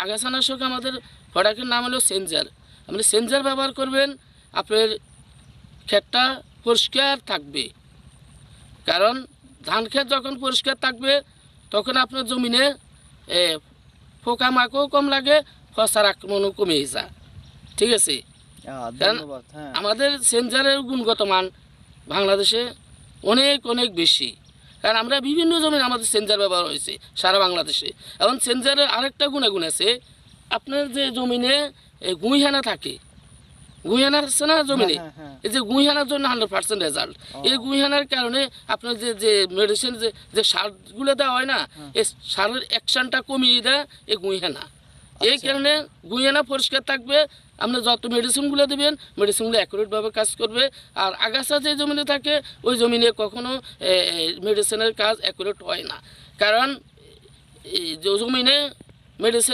আগাছানাশক আমাদের প্রোডাক্টের নাম হলো সেঞ্জার। আপনি সেঞ্জার ব্যবহার করবেন, আপনার ক্ষেতটা পরিষ্কার থাকবে। কারণ ধান ক্ষেত যখন পরিষ্কার থাকবে তখন আপনার জমিনে পোকামাকড়ও কম লাগে, ফসার আক্রমণও কমে যায়। ঠিক আছে, কারণ আমাদের সেঞ্জারের গুণগত মান বাংলাদেশে অনেক অনেক বেশি। কারণ আমরা বিভিন্ন জমিনে আমাদের সেঞ্জার ব্যবহার হয়েছে সারা বাংলাদেশে। এখন সেঞ্জারের আরেকটা গুণাগুণ আছে, আপনার যে জমিনে গুইহানা থাকে, গুইহানা আছে না জমিনে, এই যে গুইহানার জন্য 100% রেজাল্ট। এই গুইহানার কারণে আপনার যে যে মেডিসিন যে সারগুলো দেওয়া হয় না, এই সারের অ্যাকশনটা কমিয়ে দেয় এই গুইহানা। এই কারণে গুইহানা পরিষ্কার থাকবে, আপনি যত মেডিসিনগুলো দেবেন মেডিসিনগুলো অ্যাকুরেটভাবে কাজ করবে। আর আগাছা যে জমিনে থাকে ওই জমিনে কখনো মেডিসিনের কাজ অ্যাকুরেট হয় না। কারণ এই জমিনে মেডিসিন